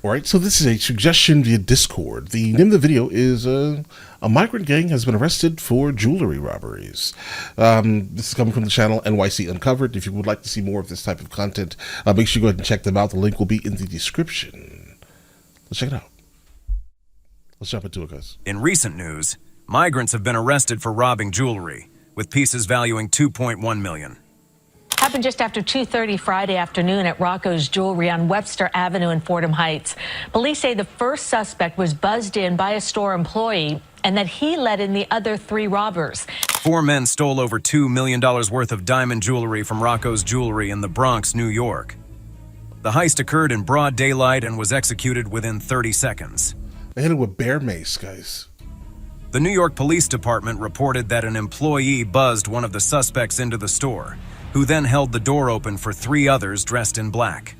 All right, so this is a suggestion via Discord. The name of the video is a migrant gang has been arrested for jewelry robberies. This is coming from the channel NYC Uncovered. If you would like to see more of this type of content, make sure you go ahead and check them out. The link will be in the description. Let's check it out. Let's jump into it, guys. In recent news, migrants have been arrested for robbing jewelry, with pieces valuing $2.1 million. Happened just after 2:30 Friday afternoon at Rocco's Jewelry on Webster Avenue in Fordham Heights. Police say the first suspect was buzzed in by a store employee and that he let in the other 3 robbers. 4 men stole over $2 million worth of diamond jewelry from Rocco's Jewelry in the Bronx, New York. The heist occurred in broad daylight and was executed within 30 seconds. They hit it with bear mace, guys. The New York Police Department reported that an employee buzzed one of the suspects into the store, who then held the door open for 3 others dressed in black.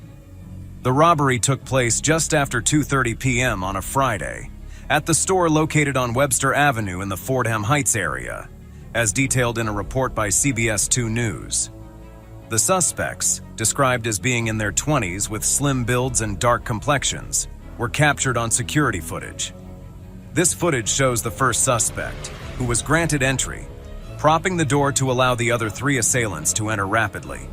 The robbery took place just after 2:30 p.m. on a Friday at the store located on Webster Avenue in the Fordham Heights area, as detailed in a report by CBS 2 News. The suspects, described as being in their 20s with slim builds and dark complexions, were captured on security footage. This footage shows the first suspect, who was granted entry, propping the door to allow the other 3 assailants to enter rapidly.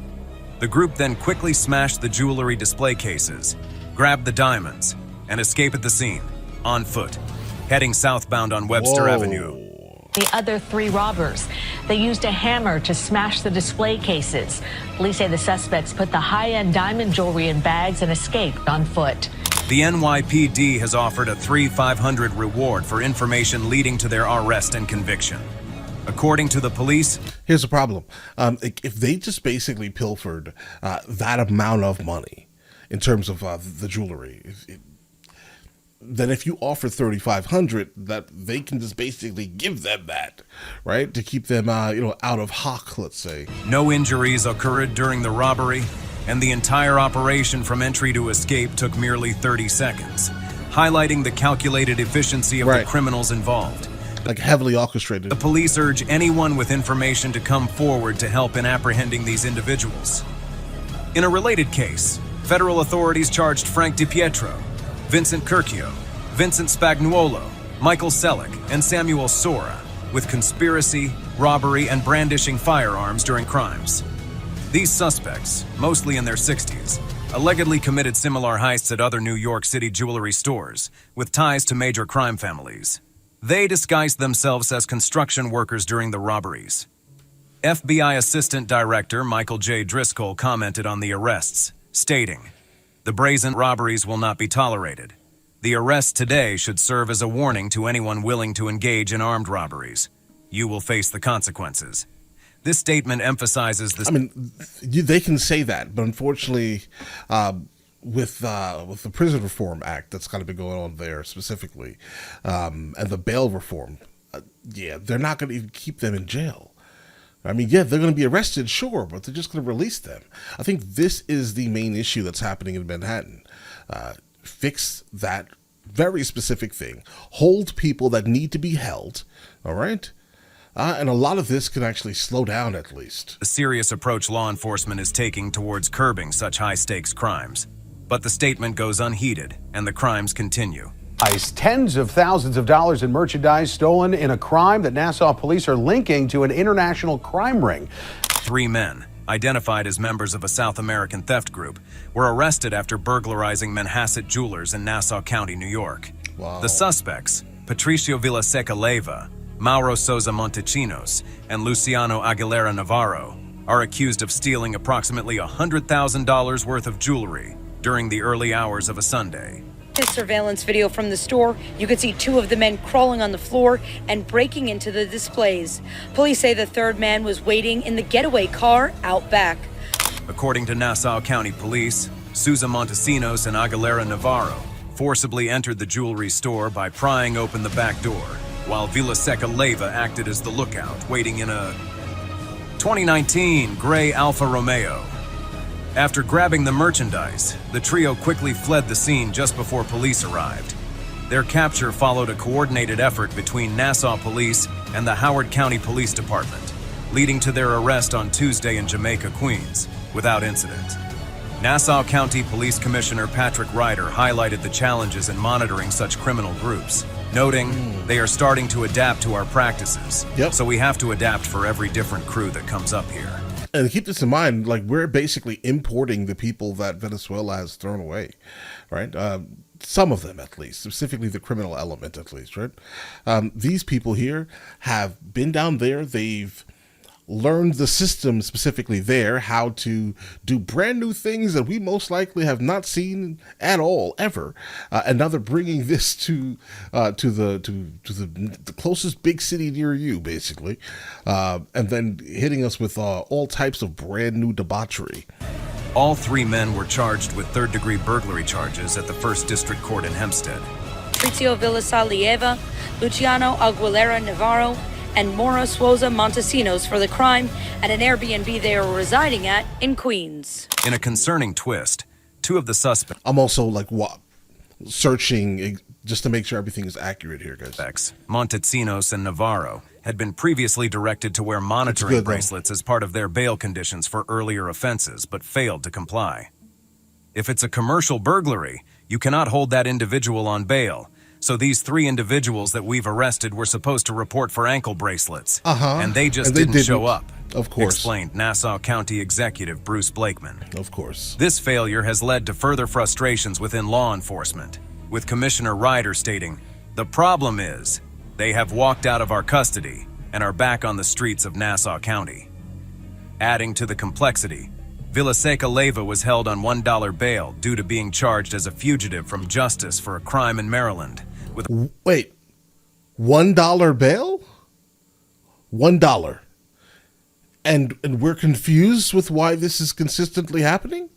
The group then quickly smashed the jewelry display cases, grabbed the diamonds, and escaped at the scene, on foot, heading southbound on Webster Avenue. The other 3 robbers. They used a hammer to smash the display cases. Police say the suspects put the high-end diamond jewelry in bags and escaped on foot. The NYPD has offered a $3,500 reward for information leading to their arrest and conviction. According to the police, here's the problem. If they just basically pilfered that amount of money in terms of the jewelry, then if you offer $3,500, that they can just basically give them that, right, to keep them out of hock, let's say. No injuries occurred during the robbery, and the entire operation from entry to escape took merely 30 seconds, highlighting the calculated efficiency of the criminals involved. Like heavily orchestrated. The police urge anyone with information to come forward to help in apprehending these individuals. In a related case, federal authorities charged Frank DiPietro, Vincent Curcio, Vincent Spagnuolo, Michael Selick, and Samuel Sora with conspiracy, robbery, and brandishing firearms during crimes. These suspects, mostly in their 60s, allegedly committed similar heists at other New York City jewelry stores with ties to major crime families. They disguised themselves as construction workers during the robberies. FBI Assistant Director Michael J. Driscoll commented on the arrests, stating, "The brazen robberies will not be tolerated. The arrest today should serve as a warning to anyone willing to engage in armed robberies. You will face the consequences." This statement emphasizes this. I mean, they can say that, but unfortunately, with the Prison Reform Act that's kind of been going on there specifically, and the bail reform, they're not going to even keep them in jail. I mean, they're going to be arrested, sure, but they're just going to release them. I think this is the main issue that's happening in Manhattan. Fix that very specific thing. Hold people that need to be held, all right? And a lot of this can actually slow down, at least. The serious approach law enforcement is taking towards curbing such high-stakes crimes. But the statement goes unheeded, and the crimes continue. Tens of thousands of dollars in merchandise stolen in a crime that Nassau police are linking to an international crime ring. 3 men, identified as members of a South American theft group, were arrested after burglarizing Manhasset Jewelers in Nassau County, New York. Wow. The suspects, Patricio Villaseca Leiva, Mauro Souza Montecinos, and Luciano Aguilera Navarro, are accused of stealing approximately $100,000 worth of jewelry during the early hours of a Sunday. This surveillance video from the store, you could see 2 of the men crawling on the floor and breaking into the displays. Police say the 3rd man was waiting in the getaway car out back. According to Nassau County Police, Souza Montecinos and Aguilera Navarro forcibly entered the jewelry store by prying open the back door, while Villaseca Leiva acted as the lookout, waiting in a 2019 gray Alfa Romeo. After grabbing the merchandise, the trio quickly fled the scene just before police arrived. Their capture followed a coordinated effort between Nassau Police and the Howard County Police Department, leading to their arrest on Tuesday in Jamaica, Queens, without incident. Nassau County Police Commissioner Patrick Ryder highlighted the challenges in monitoring such criminal groups, noting they are starting to adapt to our practices, so we have to adapt for every different crew that comes up here. And keep this in mind, like, we're basically importing the people that Venezuela has thrown away, right? Some of them, at least, specifically the criminal element, at least, right? These people here have been down there. They've learned the system specifically there, how to do brand new things that we most likely have not seen at all ever, and now they're bringing this to the closest big city near you, basically, and then hitting us with all types of brand new debauchery. All three men were charged with third-degree burglary charges at the First District Court in Hempstead. Fabrizio Villasalieva, Luciano Aguilera Navarro, and Maura Suoza Montesinos for the crime at an Airbnb they are residing at in Queens. In a concerning twist, two of the suspects... I'm also, like, searching just to make sure everything is accurate here, guys. Montesinos and Navarro had been previously directed to wear monitoring bracelets as part of their bail conditions for earlier offenses, but failed to comply. If it's a commercial burglary, you cannot hold that individual on bail. So these three individuals that we've arrested were supposed to report for ankle bracelets, and they just didn't show up. Of course. Explained Nassau County Executive Bruce Blakeman. Of course. This failure has led to further frustrations within law enforcement, with Commissioner Ryder stating, "The problem is, they have walked out of our custody and are back on the streets of Nassau County." Adding to the complexity, Villaseca Leyva was held on $1 bail due to being charged as a fugitive from justice for a crime in Maryland. Wait, $1 bail? $1. And we're confused with why this is consistently happening?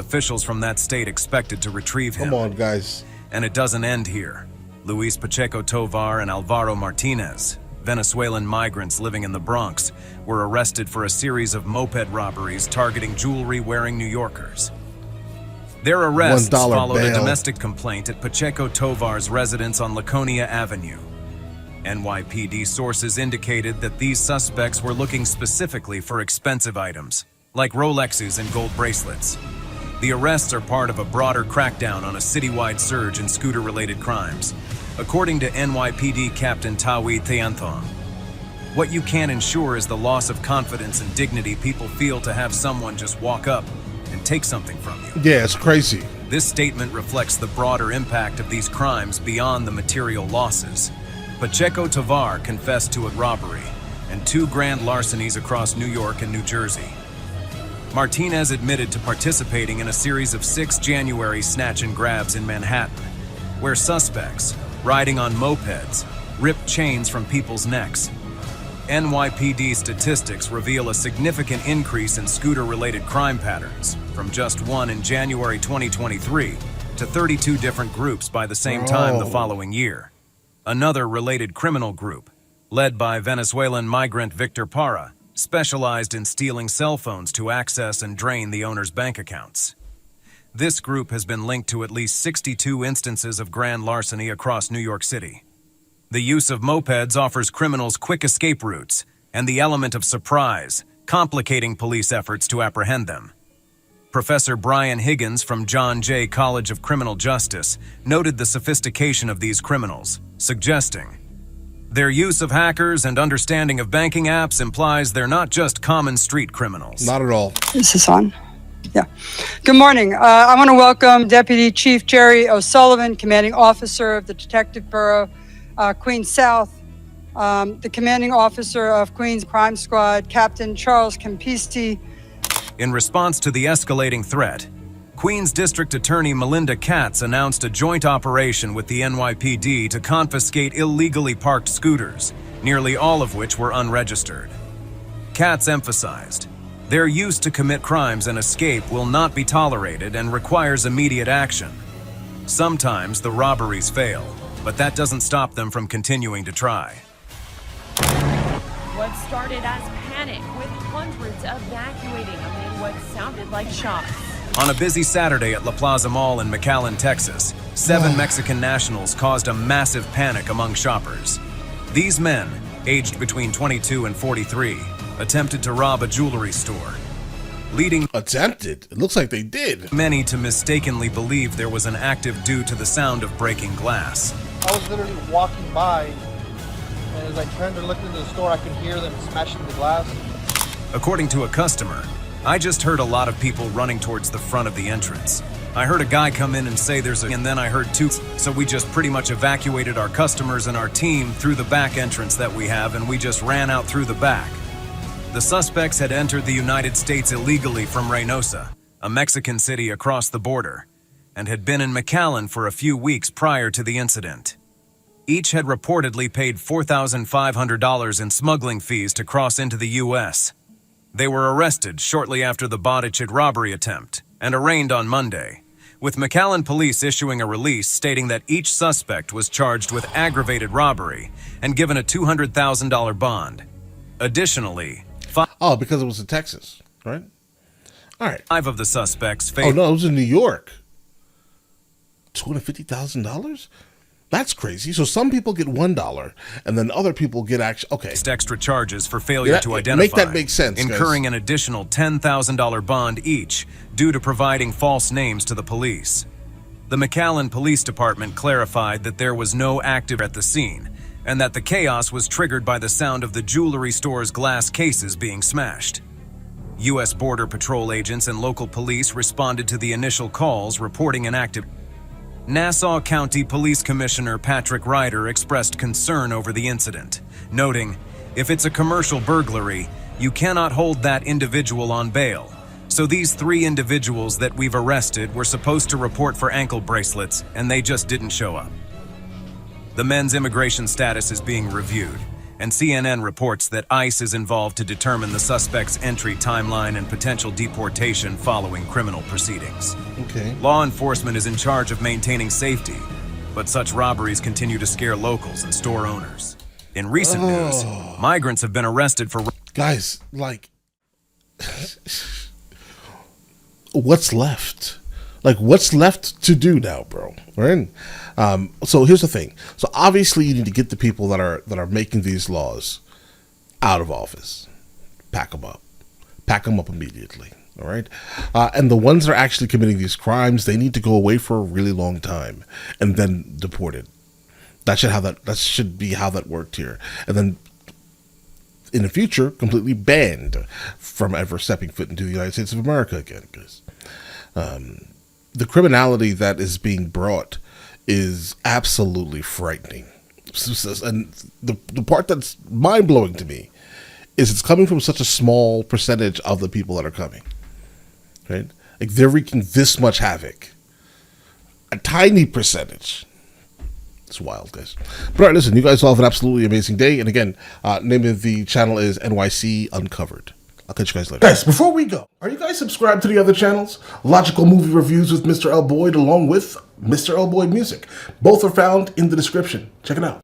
Officials from that state expected to retrieve him. Come on, guys. And it doesn't end here. Luis Pacheco Tovar and Alvaro Martinez, Venezuelan migrants living in the Bronx, were arrested for a series of moped robberies targeting jewelry-wearing New Yorkers. Their arrests followed a domestic complaint at Pacheco Tovar's residence on Laconia Avenue. NYPD sources indicated that these suspects were looking specifically for expensive items, like Rolexes and gold bracelets. The arrests are part of a broader crackdown on a citywide surge in scooter-related crimes, according to NYPD Captain Tawi Thianthong. What you can't ensure is the loss of confidence and dignity people feel to have someone just walk up and take something from you. Yeah, it's crazy. This statement reflects the broader impact of these crimes beyond the material losses. Pacheco Tovar confessed to a robbery and 2 grand larcenies across New York and New Jersey. Martinez admitted to participating in a series of 6 January snatch and grabs in Manhattan, where suspects, riding on mopeds, ripped chains from people's necks. NYPD statistics reveal a significant increase in scooter-related crime patterns, from just 1 in January 2023 to 32 different groups by the same time the following year. Another related criminal group, led by Venezuelan migrant Victor Parra, specialized in stealing cell phones to access and drain the owner's bank accounts. This group has been linked to at least 62 instances of grand larceny across New York City. The use of mopeds offers criminals quick escape routes and the element of surprise, complicating police efforts to apprehend them. Professor Brian Higgins from John Jay College of Criminal Justice noted the sophistication of these criminals, suggesting, "Their use of hackers and understanding of banking apps implies they're not just common street criminals." Not at all. Is this on? Yeah. Good morning. I want to welcome Deputy Chief Jerry O'Sullivan, Commanding Officer of the Detective Bureau, Queens South, the Commanding Officer of Queens Crime Squad, Captain Charles Campisti. In response to the escalating threat, Queens District Attorney Melinda Katz announced a joint operation with the NYPD to confiscate illegally parked scooters, nearly all of which were unregistered. Katz emphasized, "Their use to commit crimes and escape will not be tolerated and requires immediate action. Sometimes the robberies fail, but that doesn't stop them from continuing to try." What started as panic with hundreds evacuating amid what sounded like shots. On a busy Saturday at La Plaza Mall in McAllen, Texas, 7 Mexican nationals caused a massive panic among shoppers. These men, aged between 22 and 43, attempted to rob a jewelry store. leading Attempted? It looks like they did. many to mistakenly believe there was an active due to the sound of breaking glass. I was literally walking by, and as I turned to look into the store, I could hear them smashing the glass. According to a customer, I just heard a lot of people running towards the front of the entrance. I heard a guy come in and say and then I heard two, so we just pretty much evacuated our customers and our team through the back entrance that we have, and we just ran out through the back. The suspects had entered the United States illegally from Reynosa, a Mexican city across the border, and had been in McAllen for a few weeks prior to the incident. Each had reportedly paid $4,500 in smuggling fees to cross into the U.S. They were arrested shortly after the botched robbery attempt and arraigned on Monday, with McAllen police issuing a release stating that each suspect was charged with aggravated robbery and given a $200,000 bond. Additionally, Oh, because it was in Texas, right? All right. 5 of the suspects Oh, faced no, it was in New York. $250,000? That's crazy. So some people get $1, and then other people get extra charges for failure Yeah, to make identify, that make sense, guys. incurring an additional $10,000 bond each due to providing false names to the police. The McAllen Police Department clarified that there was no active at the scene, and that the chaos was triggered by the sound of the jewelry store's glass cases being smashed. U.S. Border Patrol agents and local police responded to the initial calls reporting an active. Nassau County Police Commissioner Patrick Ryder expressed concern over the incident, noting, "If it's a commercial burglary, you cannot hold that individual on bail. So these 3 individuals that we've arrested were supposed to report for ankle bracelets, and they just didn't show up." The men's immigration status is being reviewed, and CNN reports that ICE is involved to determine the suspect's entry timeline and potential deportation following criminal proceedings. Okay. Law enforcement is in charge of maintaining safety, but such robberies continue to scare locals and store owners. In recent news, migrants have been arrested for... Guys, like, what's left? Like, what's left to do now, bro? Right? So here's the thing. So obviously, you need to get the people that are making these laws out of office. Pack them up immediately. All right, and the ones that are actually committing these crimes, they need to go away for a really long time and then deported. That should be how that worked here, and then in the future, completely banned from ever stepping foot into the United States of America again. Because the criminality that is being brought is absolutely frightening. And the part that's mind-blowing to me is it's coming from such a small percentage of the people that are coming. Right? Like, they're wreaking this much havoc. A tiny percentage. It's wild, guys. But all right, listen, you guys all have an absolutely amazing day. And again, name of the channel is NYC Uncovered. I'll catch you guys later. Guys, before we go, are you guys subscribed to the other channels? Logical Movie Reviews with Mr. L. Boyd, along with Mr. L. Boyd Music. Both are found in the description. Check it out.